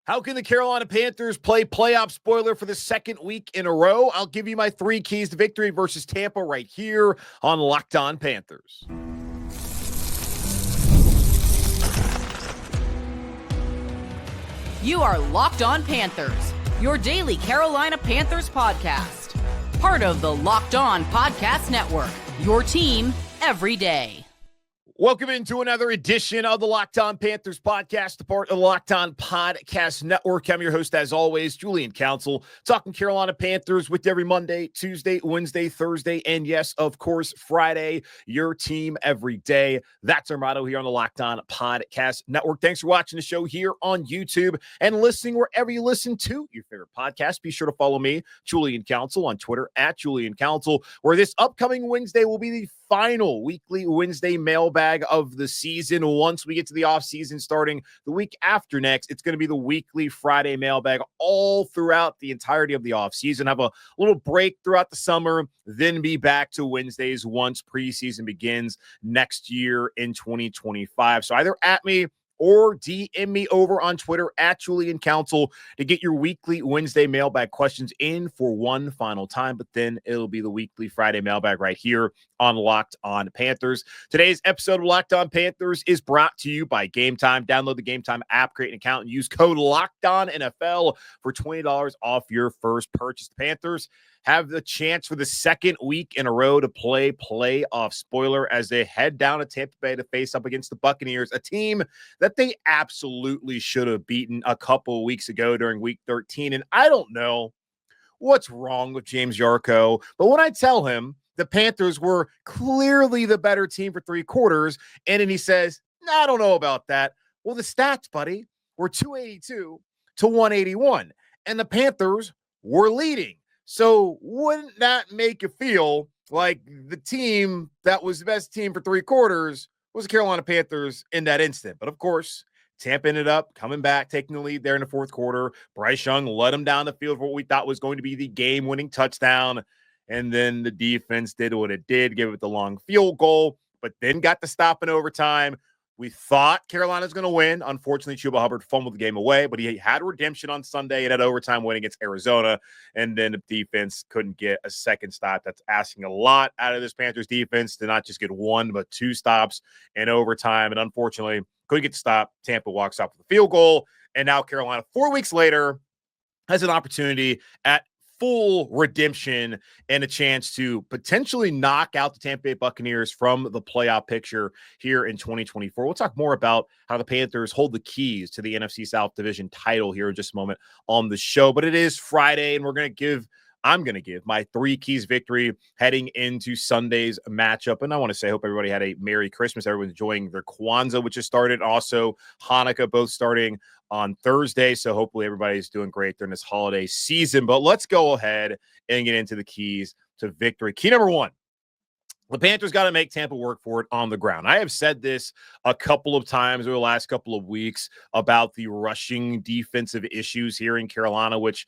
How can the Carolina Panthers play playoff spoiler for the second week in a row? I'll give you my three keys to victory versus Tampa right here on Locked On Panthers. You are Locked On Panthers, your daily Carolina Panthers podcast. Part of the Locked On Podcast Network, your team every day. Welcome into another edition of the Locked On Panthers podcast, part of the Locked On Podcast Network. I'm your host, as always, Julian Council, talking Carolina Panthers with every Monday, Tuesday, Wednesday, Thursday, and yes, of course, Friday, your team every day. That's our motto here on the Locked On Podcast Network. Thanks for watching the show here on YouTube and listening wherever you listen to your favorite podcast. Be sure to follow me, Julian Council, on Twitter at Julian Council, where this upcoming Wednesday will be the final weekly Wednesday mailbag of the season. Once we get to the offseason starting the week after next, it's going to be the weekly Friday mailbag all throughout the entirety of the offseason. Have a little break throughout the summer, then be back to Wednesdays once preseason begins next year in 2025. So either at me or DM me over on Twitter at Julian Council to get your weekly Wednesday mailbag questions in for one final time. But then it'll be the weekly Friday mailbag right here on Locked On Panthers. Today's episode of Locked On Panthers is brought to you by Game Time. Download the Game Time app, create an account, and use code LOCKEDONNFL for $20 off your first purchase. The Panthers have the chance for the second week in a row to play playoff spoiler as they head down to Tampa Bay to face up against the Buccaneers, a team that they absolutely should have beaten a couple of weeks ago during week 13. And I don't know what's wrong with James Yarko, but when I tell him the Panthers were clearly the better team for three quarters, and then he says, I don't know about that. Well, the stats, buddy, were 282 to 181, and the Panthers were leading. So wouldn't that make you feel like the team that was the best team for three quarters was the Carolina Panthers in that instant? But of course, Tampa ended up coming back, taking the lead there in the fourth quarter. Bryce Young led them down the field for what we thought was going to be the game-winning touchdown. And then the defense did what it did, gave it the long field goal, but then got the stop in overtime. We thought Carolina's going to win. Unfortunately, Chuba Hubbard fumbled the game away, but he had redemption on Sunday and had overtime win against Arizona. And then the defense couldn't get a second stop. That's asking a lot out of this Panthers defense to not just get one, but two stops in overtime. And unfortunately, couldn't get the stop. Tampa walks off with a field goal. And now Carolina, 4 weeks later, has an opportunity at full redemption and a chance to potentially knock out the Tampa Bay Buccaneers from the playoff picture here in 2024. We'll talk more about how the Panthers hold the keys to the NFC South division title here in just a moment on the show. But it is Friday, and I'm going to give my three keys victory heading into Sunday's matchup. And I want to say, I hope everybody had a Merry Christmas. Everyone's enjoying their Kwanzaa, which has started. Also, Hanukkah, both starting on Thursday. So hopefully everybody's doing great during this holiday season. But let's go ahead and get into the keys to victory. Key number one. The Panthers got to make Tampa work for it on the ground. I have said this a couple of times over the last couple of weeks about the rushing defensive issues here in Carolina, which,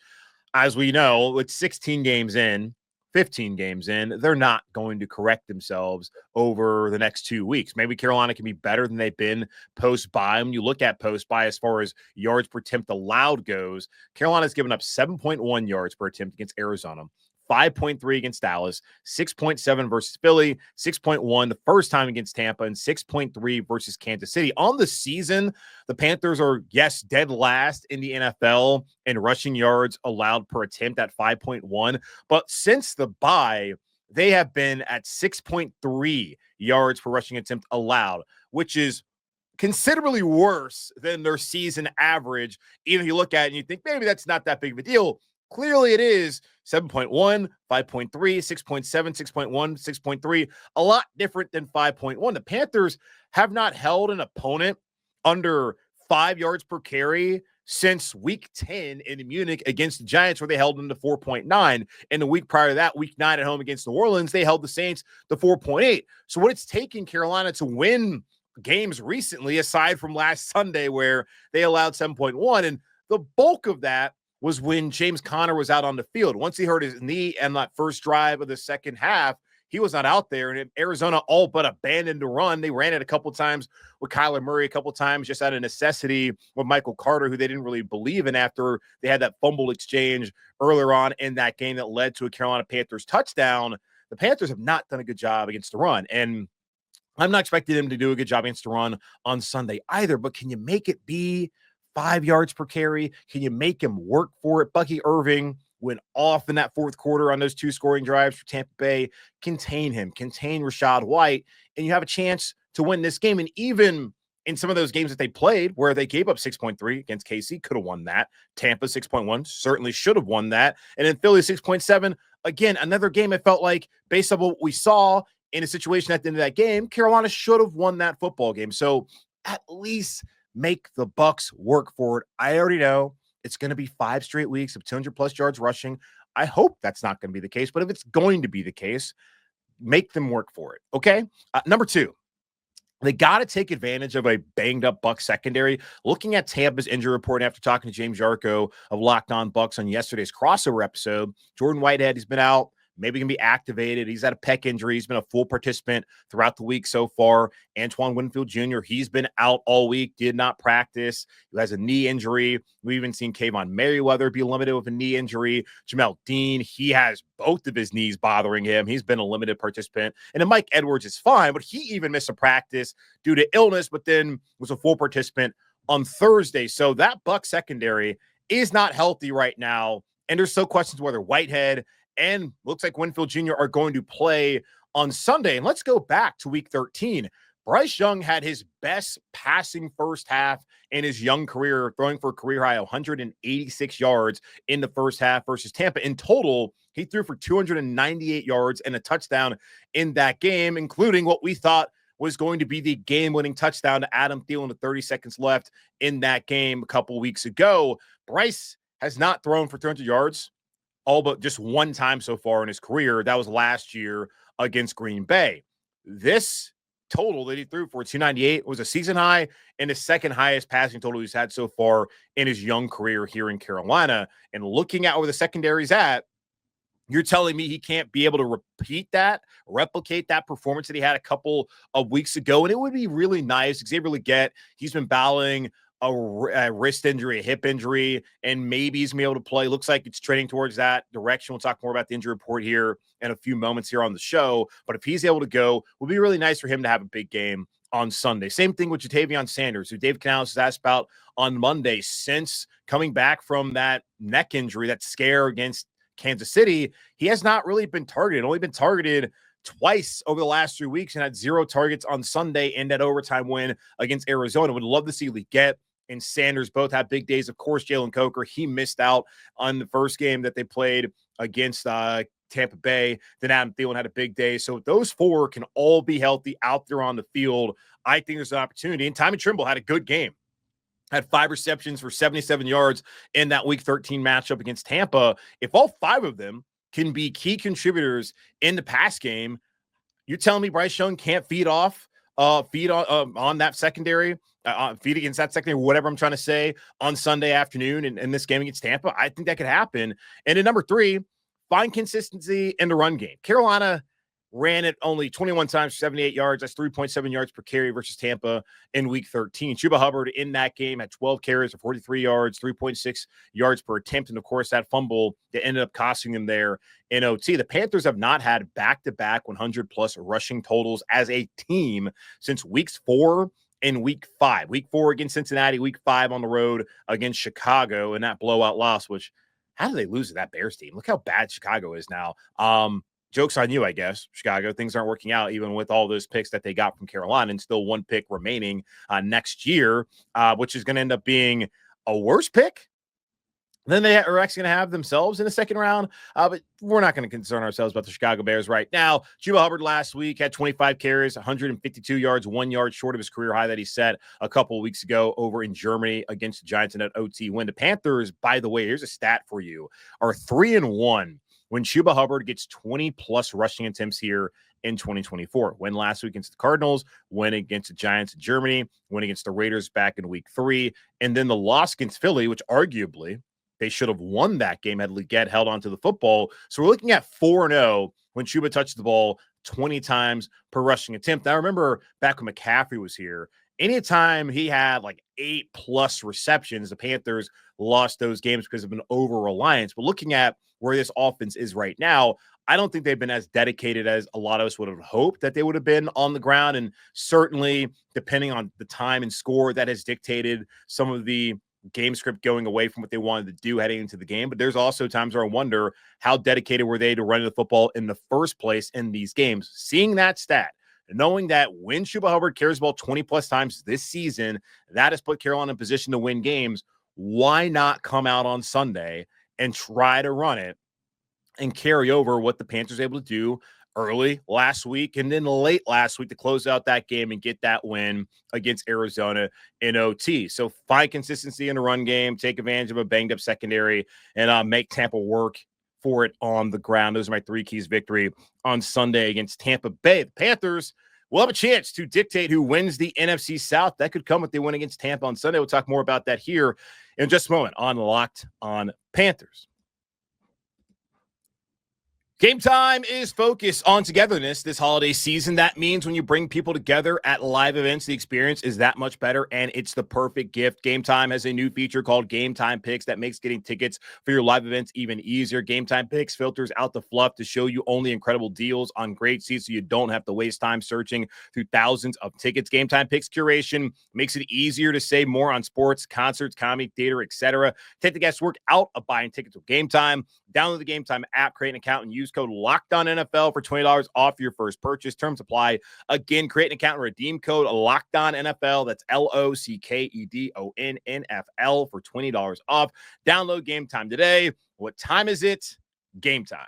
as we know, with 15 games in, they're not going to correct themselves over the next 2 weeks. Maybe Carolina can be better than they've been post-bye. When you look at post-bye as far as yards per attempt allowed goes, Carolina's given up 7.1 yards per attempt against Arizona, 5.3 against Dallas, 6.7 versus Philly, 6.1 the first time against Tampa, and 6.3 versus Kansas City. On the season, the Panthers are, yes, dead last in the NFL in rushing yards allowed per attempt at 5.1. But since the bye, they have been at 6.3 yards per rushing attempt allowed, which is considerably worse than their season average. Even if you look at it and you think maybe that's not that big of a deal, clearly it is. 7.1, 5.3, 6.7, 6.1, 6.3, a lot different than 5.1. The Panthers have not held an opponent under 5 yards per carry since week 10 in Munich against the Giants, where they held them to 4.9. And the week prior to that, week 9 at home against New Orleans, they held the Saints to 4.8. So what it's taken Carolina to win games recently, aside from last Sunday where they allowed 7.1, and the bulk of that was when James Conner was out on the field. Once he hurt his knee and that first drive of the second half, he was not out there. And Arizona all but abandoned the run. They ran it a couple times with Kyler Murray, a couple times just out of necessity with Michael Carter, who they didn't really believe in after they had that fumble exchange earlier on in that game that led to a Carolina Panthers touchdown. The Panthers have not done a good job against the run. And I'm not expecting them to do a good job against the run on Sunday either, but can you make it be 5 yards per carry? Can you make him work for it? Bucky Irving went off in that fourth quarter on those 2 scoring drives for Tampa Bay. Contain him, contain Rachaad White, and you have a chance to win this game. And even in some of those games that they played where they gave up 6.3 against KC, could have won that. Tampa 6.1 certainly should have won that. And then Philly 6.7, again, another game it felt like, based on what we saw in a situation at the end of that game, Carolina should have won that football game. So at least make the Bucs work for it. I already know it's going to be 5 straight weeks of 200+ yards rushing. I hope that's not going to be the case, but if it's going to be the case, make them work for it. Okay. Number 2, they got to take advantage of a banged up Bucs secondary. Looking at Tampa's injury report after talking to James Yarko of Locked On Bucs on yesterday's crossover episode, Jordan Whitehead, he's been out. Maybe going to be activated. He's had a pec injury. He's been a full participant throughout the week so far. Antoine Winfield Jr., he's been out all week, did not practice. He has a knee injury. We've even seen Kayvon Merriweather be limited with a knee injury. Jamel Dean, he has both of his knees bothering him. He's been a limited participant. And then Mike Edwards is fine, but he even missed a practice due to illness, but then was a full participant on Thursday. So that Bucs secondary is not healthy right now. And there's still questions whether Whitehead and looks like Winfield Jr. are going to play on Sunday. And let's go back to week 13. Bryce Young had his best passing first half in his young career, throwing for a career high 186 yards in the first half versus Tampa. In total, he threw for 298 yards and a touchdown in that game, including what we thought was going to be the game-winning touchdown to Adam Thielen with 30 seconds left in that game a couple weeks ago. Bryce has not thrown for 300 yards all but just one time so far in his career. That was last year against Green Bay. This total that he threw for 298 was a season high and the second highest passing total he's had so far in his young career here in Carolina. And looking at where the secondary's at, you're telling me he can't be able to replicate that performance that he had a couple of weeks ago. And it would be really nice. Xavier Legette, he's been battling a wrist injury, a hip injury, and maybe he's going to be able to play. Looks like it's trending towards that direction. We'll talk more about the injury report here in a few moments here on the show. But if he's able to go, it would be really nice for him to have a big game on Sunday. Same thing with Jatavion Sanders, who Dave Canales has asked about on Monday. Since coming back from that neck injury, that scare against Kansas City, he has not really been targeted. Only been targeted twice over the last 3 weeks and had 0 targets on Sunday in that overtime win against Arizona. Would love to see Legette and Sanders both have big days. Of course, Jalen Coker, he missed out on the first game that they played against Tampa Bay. Then Adam Thielen had a big day. So those 4 can all be healthy out there on the field. I think there's an opportunity. And Tommy Trimble had a good game. Had 5 receptions for 77 yards in that Week 13 matchup against Tampa. If all 5 of them can be key contributors in the pass game, you're telling me Bryce Young can't feed on that secondary, feed against that secondary, whatever I'm trying to say, on Sunday afternoon in this game against Tampa? I think that could happen. And then number 3, find consistency in the run game. Carolina ran it only 21 times for 78 yards. That's 3.7 yards per carry versus Tampa in Week 13. Chuba Hubbard in that game had 12 carries for 43 yards, 3.6 yards per attempt. And, of course, that fumble that ended up costing them there in OT. The Panthers have not had back-to-back 100-plus rushing totals as a team since Weeks 4 and Week 5. Week 4 against Cincinnati, Week 5 on the road against Chicago, and that blowout loss, which how did they lose to that Bears team? Look how bad Chicago is now. Joke's on you, I guess, Chicago. Things aren't working out even with all those picks that they got from Carolina, and still 1 pick remaining next year, which is going to end up being a worse pick than they are actually going to have themselves in the second round. But we're not going to concern ourselves about the Chicago Bears right now. Chuba Hubbard last week had 25 carries, 152 yards, 1 yard short of his career high that he set a couple of weeks ago over in Germany against the Giants in an OT win. The Panthers, by the way, here's a stat for you, are 3-1 when Chuba Hubbard gets 20-plus rushing attempts here in 2024. Win last week against the Cardinals, win against the Giants in Germany, win against the Raiders back in Week 3, and then the loss against Philly, which arguably they should have won that game had Legette held onto the football. So we're looking at 4-0 when Chuba touched the ball 20 times per rushing attempt. Now, I remember back when McCaffrey was here, anytime he had like 8+ receptions, the Panthers lost those games because of an over-reliance. But looking at where this offense is right now, I don't think they've been as dedicated as a lot of us would have hoped that they would have been on the ground. And certainly, depending on the time and score, that has dictated some of the game script going away from what they wanted to do heading into the game. But there's also times where I wonder, how dedicated were they to running the football in the first place in these games? Seeing that stat, knowing that when Chuba Hubbard carries the ball 20+ times this season, that has put Carolina in position to win games. Why not come out on Sunday and try to run it and carry over what the Panthers were able to do early last week and then late last week to close out that game and get that win against Arizona in OT? So find consistency in the run game, take advantage of a banged-up secondary, and make Tampa work for it on the ground. Those are my 3 keys victory on Sunday against Tampa Bay. The Panthers will have a chance to dictate who wins the NFC South. That could come if they win against Tampa on Sunday. We'll talk more about that here in just a moment on Locked on Panthers. Game Time is focused on togetherness this holiday season. That means when you bring people together at live events, the experience is that much better, and it's the perfect gift. Game Time has a new feature called Game Time Picks that makes getting tickets for your live events even easier. Game Time Picks filters out the fluff to show you only incredible deals on great seats so you don't have to waste time searching through thousands of tickets. Game Time Picks curation makes it easier to save more on sports, concerts, comedy, theater, etc. Take the guesswork out of buying tickets with Game Time. Download the Game Time app, create an account, and use code LOCKEDONNFL for $20 off your first purchase. Terms apply. Again, create an account and redeem code LOCKEDONNFL. That's LOCKEDONNFL for $20 off. Download Game Time today. What time is it? Game time.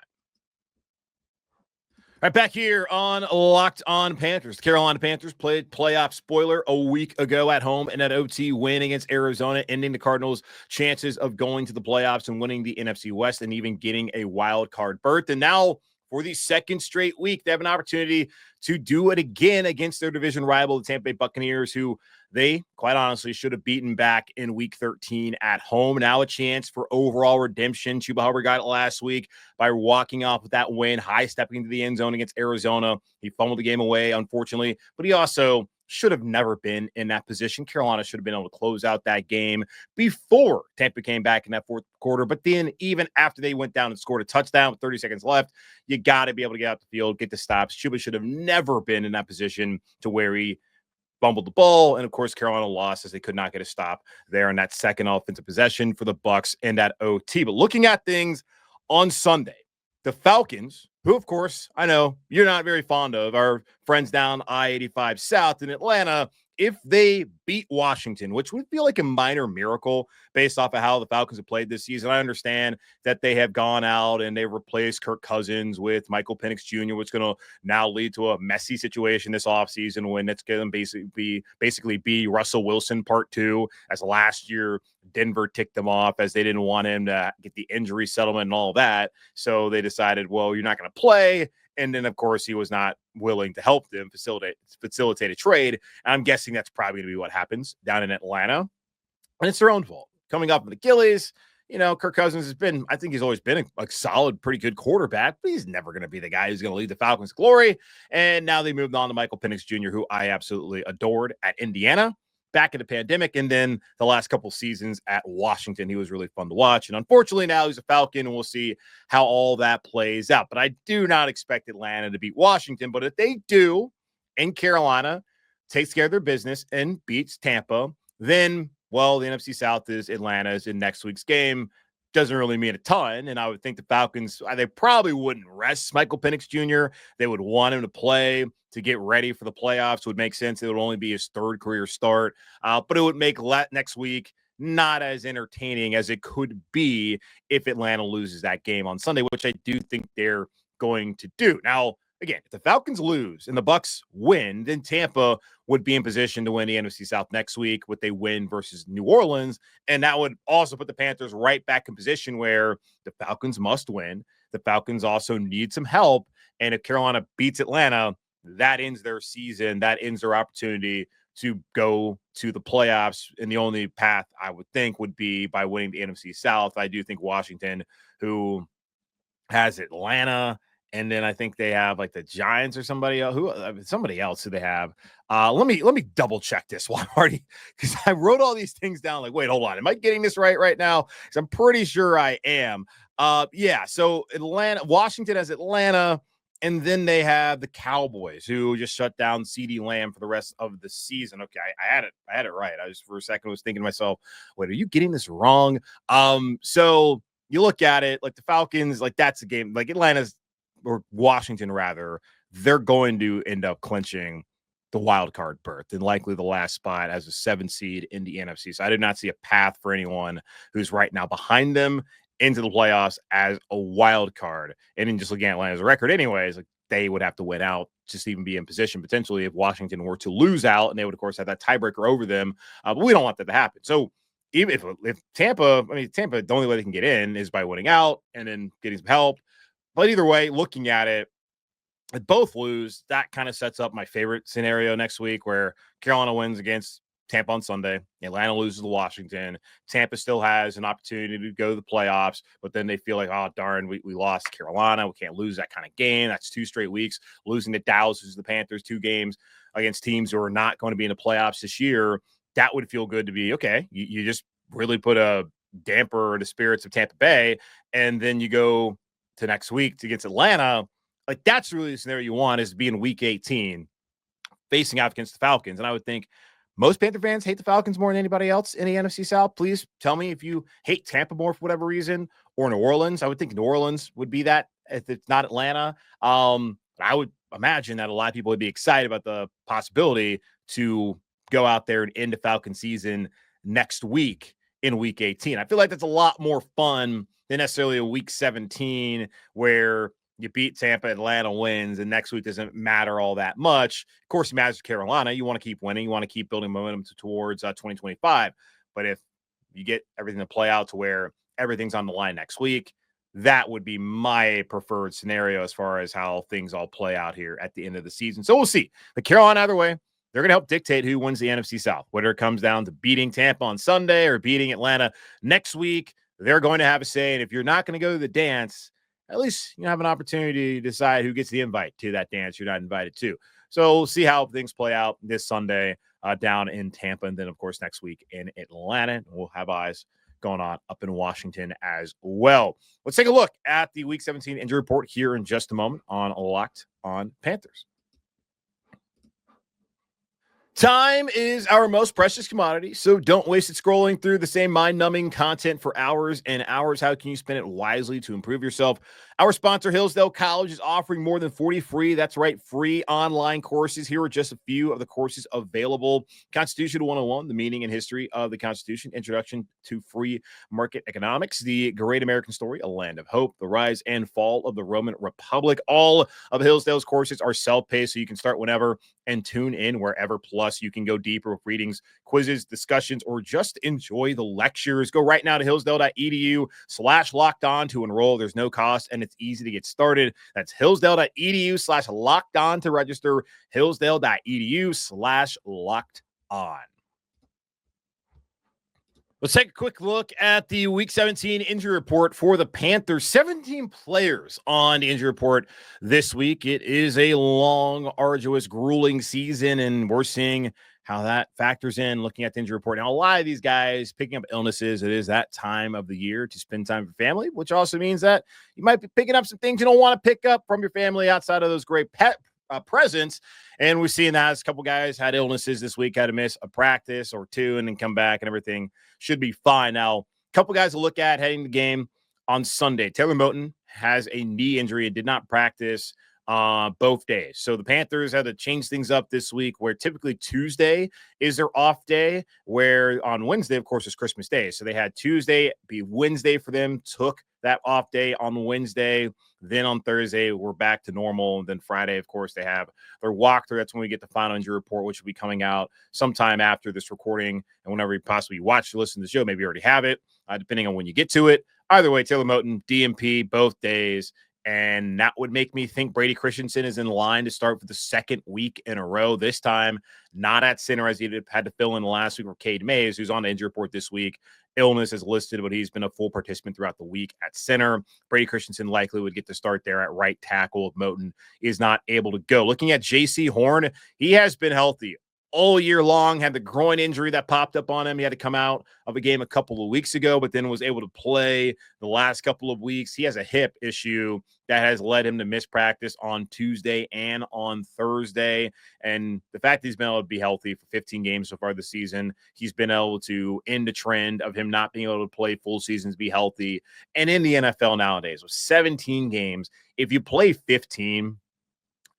Right back here on Locked on Panthers. The Carolina Panthers played playoff spoiler a week ago at home in an OT win against Arizona, ending the Cardinals' chances of going to the playoffs and winning the NFC West and even getting a wild card berth. And now, for the second straight week, they have an opportunity to do it again against their division rival, the Tampa Bay Buccaneers, who they, quite honestly, should have beaten back in Week 13 at home. Now a chance for overall redemption. Chuba Hubbard got it last week by walking off with that win, high-stepping into the end zone against Arizona. He fumbled the game away, unfortunately, but he also should have never been in that position. Carolina should have been able to close out that game before Tampa came back in that fourth quarter. But then even after they went down and scored a touchdown with 30 seconds left, you got to be able to get out the field, get the stops. Chuba should have never been in that position to where he fumbled the ball. And of course, Carolina lost as they could not get a stop there in that second offensive possession for the Bucs and that OT. But looking at things on Sunday, the Falcons, who, of course, I know you're not very fond of, our friends down I-85 South in Atlanta, if they beat Washington, which would feel like a minor miracle based off of how the Falcons have played this season. I understand that they have gone out and they replaced Kirk Cousins with Michael Penix Jr., which is going to now lead to a messy situation this offseason when it's going to basically be Russell Wilson part 2, as last year Denver ticked them off as they didn't want him to get the injury settlement and all that. So they decided, well, you're not going to play. And then, of course, he was not willing to help them facilitate a trade. And I'm guessing that's probably going to be what happens down in Atlanta. And it's their own fault. Coming off of Achilles, Kirk Cousins has been, I think he's always been a solid, pretty good quarterback, but he's never going to be the guy who's going to lead the Falcons' glory. And now they moved on to Michael Penix Jr., who I absolutely adored at Indiana back in the pandemic, and then the last couple seasons at Washington. He was really fun to watch. And unfortunately, now he's a Falcon, and we'll see how all that plays out. But I do not expect Atlanta to beat Washington. But if they do, and Carolina takes care of their business and beats Tampa, then, well, the NFC South is Atlanta's in next week's game. Doesn't really mean a ton. And I would think the Falcons, they probably wouldn't rest Michael Penix Jr. They would want him to play to get ready for the playoffs. It would make sense. It would only be his third career start. But it would make next week not as entertaining as it could be if Atlanta loses that game on Sunday, which I do think they're going to do. Now, again, if the Falcons lose and the Bucs win, then Tampa would be in position to win the NFC South next week with a win versus New Orleans. And that would also put the Panthers right back in position where the Falcons must win. The Falcons also need some help. And if Carolina beats Atlanta, that ends their season. That ends their opportunity to go to the playoffs. And the only path I would think would be by winning the NFC South. I do think Washington, who has Atlanta And then I think they have like the Giants or somebody else who they have. Let me double check this one, Marty, because I wrote all these things down. Like, wait, hold on. Am I getting this right now? Because I'm pretty sure I am. Yeah. So Washington has Atlanta, and then they have the Cowboys, who just shut down CeeDee Lamb for the rest of the season. Okay, I had it right. I just for a second was thinking to myself, wait, are you getting this wrong? So you look at it like the Falcons, like that's a game like Atlanta's. Or Washington, rather, they're going to end up clinching the wild card berth and likely the last spot as a 7 seed in the NFC. So I did not see a path for anyone who's right now behind them into the playoffs as a wild card. And in just looking at Atlanta's record anyways, like they would have to win out just to even be in position potentially if Washington were to lose out, and they would, of course, have that tiebreaker over them. But we don't want that to happen. So even if Tampa, the only way they can get in is by winning out and then getting some help. But either way, looking at it, if both lose, that kind of sets up my favorite scenario next week where Carolina wins against Tampa on Sunday. Atlanta loses to Washington. Tampa still has an opportunity to go to the playoffs, but then they feel like, oh, darn, we lost Carolina. We can't lose that kind of game. That's 2 straight weeks. Losing to Dallas, losing the Panthers, 2 games against teams who are not going to be in the playoffs this year. That would feel good to be, okay, you just really put a damper on the spirits of Tampa Bay, and then you go to next week against Atlanta. Like that's really the scenario you want, is to be in week 18 facing out against the Falcons. And I would think most Panther fans hate the Falcons more than anybody else in the NFC South. Please tell me if you hate Tampa more for whatever reason, or New Orleans. I would think New Orleans would be that if it's not Atlanta. But I would imagine that a lot of people would be excited about the possibility to go out there and end the Falcon season next week in week 18. I feel like that's a lot more fun than necessarily a week 17 where you beat Tampa, Atlanta wins, and next week doesn't matter all that much. Of course, it matters to Carolina. You want to keep winning. You want to keep building momentum towards 2025. But if you get everything to play out to where everything's on the line next week, that would be my preferred scenario as far as how things all play out here at the end of the season. So we'll see. But Carolina, either way, they're going to help dictate who wins the NFC South, whether it comes down to beating Tampa on Sunday or beating Atlanta next week. They're going to have a say. And if you're not going to go to the dance, at least you have an opportunity to decide who gets the invite to that dance you're not invited to. So we'll see how things play out this Sunday down in Tampa. And then, of course, next week in Atlanta. We'll have eyes going on up in Washington as well. Let's take a look at the Week 17 injury report here in just a moment on Locked on Panthers. Time is our most precious commodity, so don't waste it scrolling through the same mind-numbing content for hours and hours. How can you spend it wisely to improve yourself? Our sponsor, Hillsdale College, is offering more than 40 free, that's right, free online courses. Here are just a few of the courses available. Constitution 101, the meaning and history of the Constitution, Introduction to Free Market Economics, The Great American Story, A Land of Hope, The Rise and Fall of the Roman Republic. All of Hillsdale's courses are self-paced, so you can start whenever and tune in wherever. Plus, you can go deeper with readings, quizzes, discussions, or just enjoy the lectures. Go right now to hillsdale.edu/locked-on to enroll. There's no cost, and it's easy to get started. That's hillsdale.edu/locked-on to register. hillsdale.edu/locked-on. Let's take a quick look at the Week 17 injury report for the Panthers. 17 players on the injury report this week. It is a long, arduous, grueling season, and we're seeing how that factors in looking at the injury report. Now, a lot of these guys picking up illnesses. It is that time of the year to spend time with family, which also means that you might be picking up some things you don't want to pick up from your family outside of those great presence. And we're seeing that as a couple guys had illnesses this week, had to miss a practice or two and then come back, and everything should be fine. Now, a couple guys to look at heading the game on Sunday. Taylor Moton has a knee injury and did not practice both days. So the Panthers had to change things up this week, where typically Tuesday is their off day, where on Wednesday, of course, is Christmas Day. So they had Tuesday be Wednesday for them, took that off day on Wednesday. Then on Thursday, we're back to normal. And then Friday, of course, they have their walkthrough. That's when we get the final injury report, which will be coming out sometime after this recording. And whenever you possibly watch or listen to the show, maybe you already have it, depending on when you get to it. Either way, Taylor Moton, DMP, both days. And that would make me think Brady Christensen is in line to start for the second week in a row. This time, not at center as he had to fill in last week for Cade Mays, who's on the injury report this week. Illness is listed, but he's been a full participant throughout the week at center. Brady Christensen likely would get the start there at right tackle if Moton is not able to go. Looking at J.C. Horn, he has been healthy all year long, had the groin injury that popped up on him. He had to come out of a game a couple of weeks ago, but then was able to play the last couple of weeks. He has a hip issue that has led him to miss practice on Tuesday and on Thursday. And the fact that he's been able to be healthy for 15 games so far this season, he's been able to end the trend of him not being able to play full seasons, be healthy. And in the NFL nowadays, with 17 games, if you play 15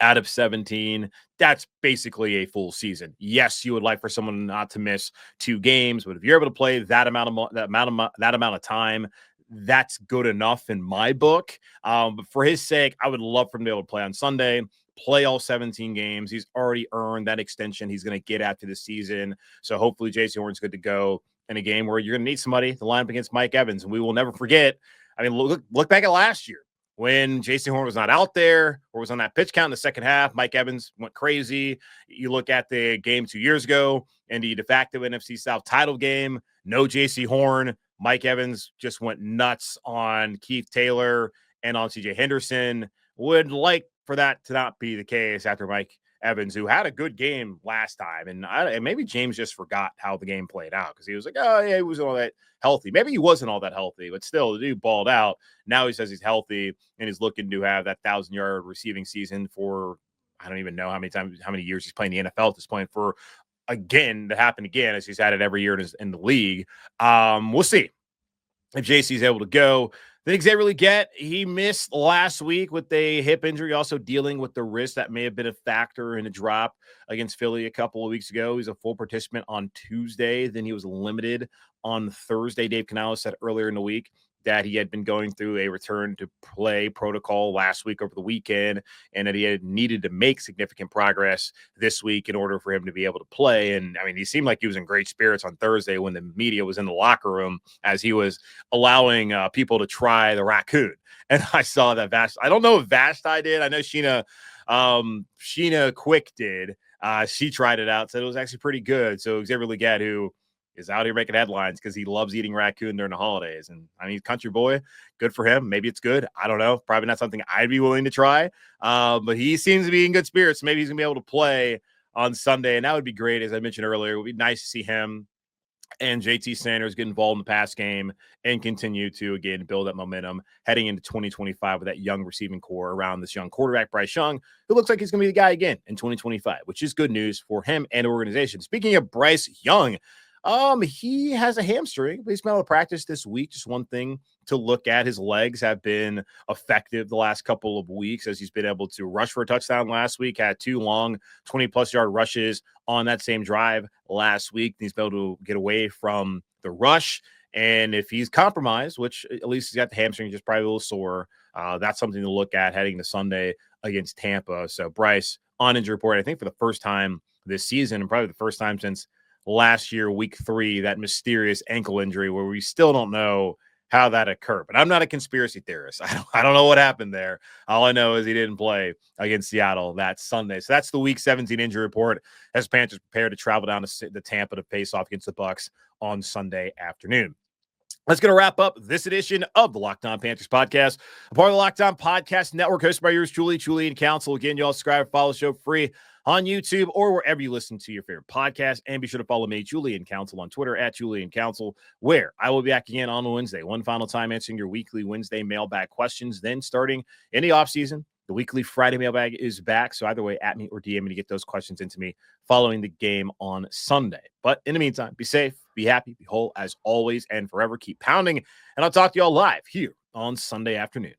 out of 17, that's basically a full season. Yes, you would like for someone not to miss 2 games, but if you're able to play that amount of time, that's good enough in my book. But for his sake, I would love for him to be able to play on Sunday, play all 17 games. He's already earned that extension he's going to get after the season. So hopefully J.C. Horn's good to go in a game where you're going to need somebody to line up against Mike Evans. And we will never forget. I mean, look back at last year. When J.C. Horn was not out there or was on that pitch count in the second half, Mike Evans went crazy. You look at the game 2 years ago and the de facto NFC South title game, no J.C. Horn. Mike Evans just went nuts on Keith Taylor and on C.J. Henderson. Would like for that to not be the case after Mike Evans, who had a good game last time. And maybe James just forgot how the game played out because he was like, oh, yeah, he wasn't all that healthy. Maybe he wasn't all that healthy, but still, the dude balled out. Now he says he's healthy and he's looking to have that 1,000-yard receiving season for, I don't even know how many years he's playing the NFL at this point, for, again, to happen again, as he's had it every year in the league. We'll see if JC's able to go. The Xavier Legette, he missed last week with a hip injury, also dealing with the wrist. That may have been a factor in a drop against Philly a couple of weeks ago. He's a full participant on Tuesday. Then he was limited on Thursday. Dave Canales said earlier in the week that he had been going through a return to play protocol last week over the weekend, and that he had needed to make significant progress this week in order for him to be able to play. And I mean, he seemed like he was in great spirits on Thursday when the media was in the locker room as he was allowing people to try the raccoon. And I saw that I don't know if Vashti did. I know Sheena Quick did. She tried it out, said it was actually pretty good. So Xavier Legette, who is out here making headlines because he loves eating raccoon during the holidays. And I mean, country boy, good for him. Maybe it's good. I don't know. Probably not something I'd be willing to try. But he seems to be in good spirits. Maybe he's going to be able to play on Sunday. And that would be great. As I mentioned earlier, it would be nice to see him and JT Sanders get involved in the pass game and continue to, again, build that momentum heading into 2025 with that young receiving core around this young quarterback, Bryce Young, who looks like he's going to be the guy again in 2025, which is good news for him and the organization. Speaking of Bryce Young, he has a hamstring, but he's been able to practice this week. Just one thing to look at. His legs have been effective the last couple of weeks as he's been able to rush for a touchdown last week, had 2 long 20-plus yard rushes on that same drive last week. He's been able to get away from the rush. And if he's compromised, which at least he's got the hamstring just probably a little sore, that's something to look at heading to Sunday against Tampa. So Bryce on injury report, I think for the first time this season, and probably the first time since last year, week 3, that mysterious ankle injury where we still don't know how that occurred. But I'm not a conspiracy theorist. I don't know what happened there. All I know is he didn't play against Seattle that Sunday. So that's the week 17 injury report as Panthers prepare to travel down to the Tampa to face off against the Bucs on Sunday afternoon. That's going to wrap up this edition of the Locked On Panthers podcast, a part of the Locked On Podcast Network, hosted by yours truly, Julian Council. Again, you all subscribe, follow the show free on YouTube or wherever you listen to your favorite podcast. And be sure to follow me, Julian Council, on Twitter at Julian Council, where I will be back again on Wednesday, one final time answering your weekly Wednesday mailbag questions. Then starting in the offseason, the weekly Friday mailbag is back. So either way, at me or DM me to get those questions into me following the game on Sunday. But in the meantime, be safe, be happy, be whole as always, and forever keep pounding. And I'll talk to you all live here on Sunday afternoon.